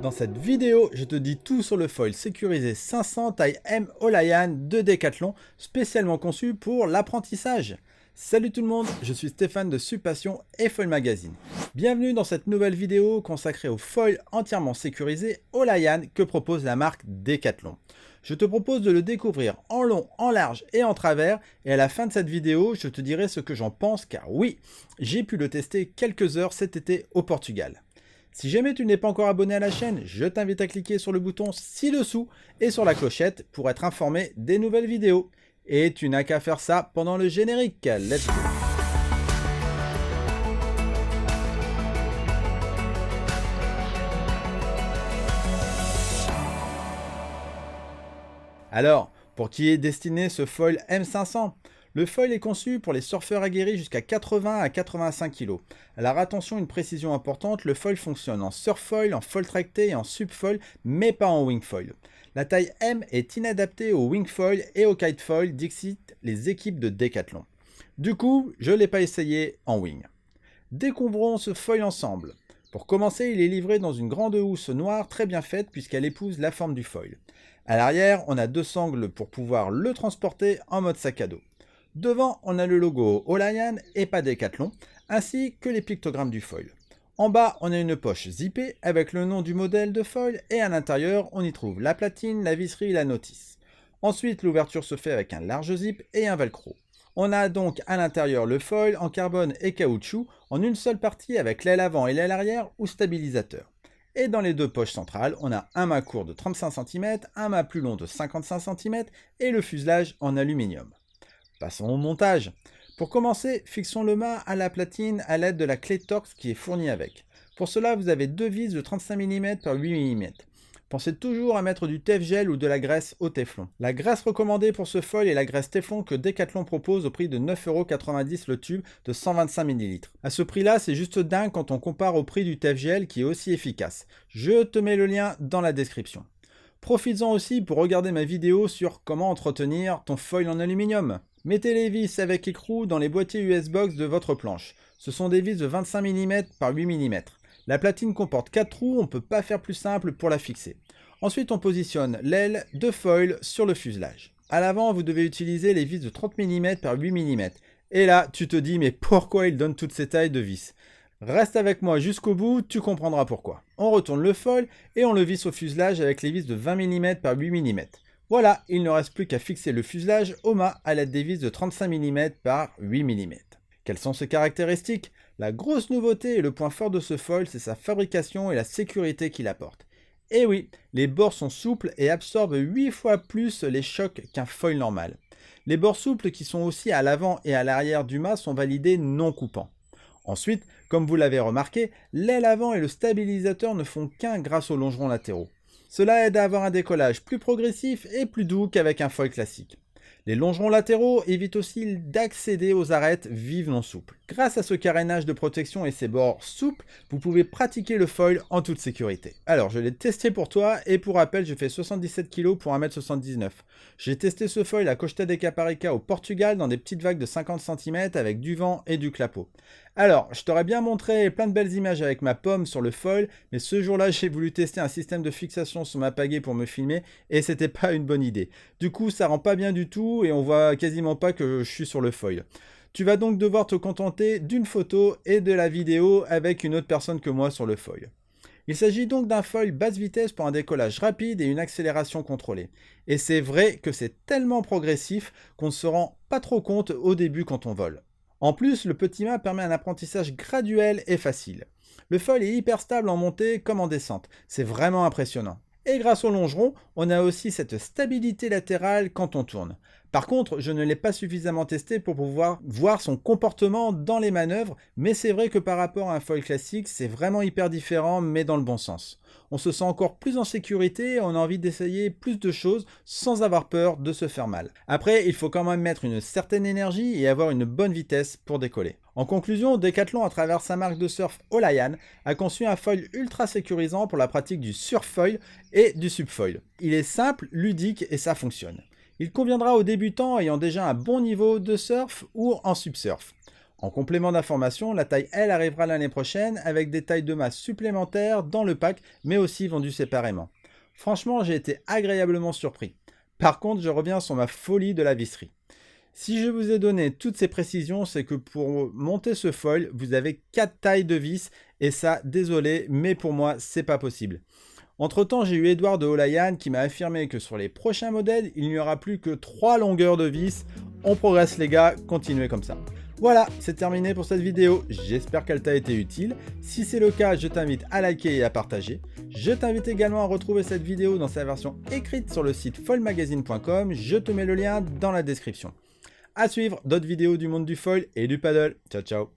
Dans cette vidéo, je te dis tout sur le foil sécurisé 500 taille M Olayan de Decathlon, spécialement conçu pour l'apprentissage. Salut tout le monde, je suis Stéphane de Subpassion et Foil Magazine. Bienvenue dans cette nouvelle vidéo consacrée au foil entièrement sécurisé Olayan que propose la marque Decathlon. Je te propose de le découvrir en long, en large et en travers, et à la fin de cette vidéo, je te dirai ce que j'en pense car oui, j'ai pu le tester quelques heures cet été au Portugal. Si jamais tu n'es pas encore abonné à la chaîne, je t'invite à cliquer sur le bouton ci-dessous et sur la clochette pour être informé des nouvelles vidéos. Et tu n'as qu'à faire ça pendant le générique. Let's go! Alors, pour qui est destiné ce foil M500? Le foil est conçu pour les surfeurs aguerris jusqu'à 80 à 85 kg. Alors attention, une précision importante, le foil fonctionne en surfoil, en foil tracté et en subfoil, mais pas en wingfoil. La taille M est inadaptée au wingfoil et au kitefoil, dixit les équipes de Decathlon. Du coup, je ne l'ai pas essayé en wing. Découvrons ce foil ensemble. Pour commencer, il est livré dans une grande housse noire très bien faite puisqu'elle épouse la forme du foil. À l'arrière, on a deux sangles pour pouvoir le transporter en mode sac à dos. Devant, on a le logo Olayan et pas Decathlon, ainsi que les pictogrammes du foil. En bas, on a une poche zippée avec le nom du modèle de foil et à l'intérieur, on y trouve la platine, la visserie et la notice. Ensuite, l'ouverture se fait avec un large zip et un velcro. On a donc à l'intérieur le foil en carbone et caoutchouc en une seule partie avec l'aile avant et l'aile arrière ou stabilisateur. Et dans les deux poches centrales, on a un mât court de 35 cm, un mât plus long de 55 cm et le fuselage en aluminium. Passons au montage. Pour commencer, fixons le mât à la platine à l'aide de la clé Torx qui est fournie avec. Pour cela, vous avez deux vis de 35 mm par 8 mm. Pensez toujours à mettre du Tefgel ou de la graisse au téflon. La graisse recommandée pour ce foil est la graisse Téflon que Decathlon propose au prix de 9,90 € le tube de 125 ml. À ce prix-là, c'est juste dingue quand on compare au prix du Tefgel qui est aussi efficace. Je te mets le lien dans la description. Profites-en aussi pour regarder ma vidéo sur comment entretenir ton foil en aluminium. Mettez les vis avec écrou dans les boîtiers US Box de votre planche. Ce sont des vis de 25 mm par 8 mm. La platine comporte 4 trous, on ne peut pas faire plus simple pour la fixer. Ensuite, on positionne l'aile de foil sur le fuselage. À l'avant, vous devez utiliser les vis de 30 mm par 8 mm. Et là, tu te dis, mais pourquoi il donne toutes ces tailles de vis? Reste avec moi jusqu'au bout, tu comprendras pourquoi. On retourne le foil et on le visse au fuselage avec les vis de 20 mm par 8 mm. Voilà, il ne reste plus qu'à fixer le fuselage au mât à l'aide des vis de 35 mm par 8 mm. Quelles sont ses caractéristiques? La grosse nouveauté et le point fort de ce foil, c'est sa fabrication et la sécurité qu'il apporte. Et oui, les bords sont souples et absorbent 8 fois plus les chocs qu'un foil normal. Les bords souples qui sont aussi à l'avant et à l'arrière du mât sont validés non coupants. Ensuite, comme vous l'avez remarqué, l'aile avant et le stabilisateur ne font qu'un grâce aux longerons latéraux. Cela aide à avoir un décollage plus progressif et plus doux qu'avec un foil classique. Les longerons latéraux évitent aussi d'accéder aux arêtes vives non souples. Grâce à ce carénage de protection et ses bords souples, vous pouvez pratiquer le foil en toute sécurité. Alors, je l'ai testé pour toi et pour rappel, je fais 77 kg pour 1,79 m. J'ai testé ce foil à Costa de Caparica au Portugal dans des petites vagues de 50 cm avec du vent et du clapot. Alors, je t'aurais bien montré plein de belles images avec ma pomme sur le foil, mais ce jour-là, j'ai voulu tester un système de fixation sur ma pagaie pour me filmer et c'était pas une bonne idée. Du coup, ça rend pas bien du tout et on voit quasiment pas que je suis sur le foil. Tu vas donc devoir te contenter d'une photo et de la vidéo avec une autre personne que moi sur le foil. Il s'agit donc d'un foil basse vitesse pour un décollage rapide et une accélération contrôlée. Et c'est vrai que c'est tellement progressif qu'on ne se rend pas trop compte au début quand on vole. En plus, le petit mât permet un apprentissage graduel et facile. Le foil est hyper stable en montée comme en descente. C'est vraiment impressionnant. Et grâce au longeron, on a aussi cette stabilité latérale quand on tourne. Par contre, je ne l'ai pas suffisamment testé pour pouvoir voir son comportement dans les manœuvres, mais c'est vrai que par rapport à un foil classique, c'est vraiment hyper différent, mais dans le bon sens. On se sent encore plus en sécurité et on a envie d'essayer plus de choses sans avoir peur de se faire mal. Après, il faut quand même mettre une certaine énergie et avoir une bonne vitesse pour décoller. En conclusion, Decathlon, à travers sa marque de surf Olayan, a conçu un foil ultra sécurisant pour la pratique du surfoil et du subfoil. Il est simple, ludique et ça fonctionne. Il conviendra aux débutants ayant déjà un bon niveau de surf ou en subsurf. En complément d'information, la taille L arrivera l'année prochaine avec des tailles de masse supplémentaires dans le pack, mais aussi vendues séparément. Franchement, j'ai été agréablement surpris. Par contre, je reviens sur ma folie de la visserie. Si je vous ai donné toutes ces précisions, c'est que pour monter ce foil, vous avez 4 tailles de vis, et ça, désolé, mais pour moi, c'est pas possible. Entre temps, j'ai eu Edouard de Olayan qui m'a affirmé que sur les prochains modèles, il n'y aura plus que 3 longueurs de vis. On progresse les gars, continuez comme ça. Voilà, c'est terminé pour cette vidéo, j'espère qu'elle t'a été utile. Si c'est le cas, je t'invite à liker et à partager. Je t'invite également à retrouver cette vidéo dans sa version écrite sur le site foilmagazine.com, je te mets le lien dans la description. À suivre d'autres vidéos du monde du foil et du paddle. Ciao ciao.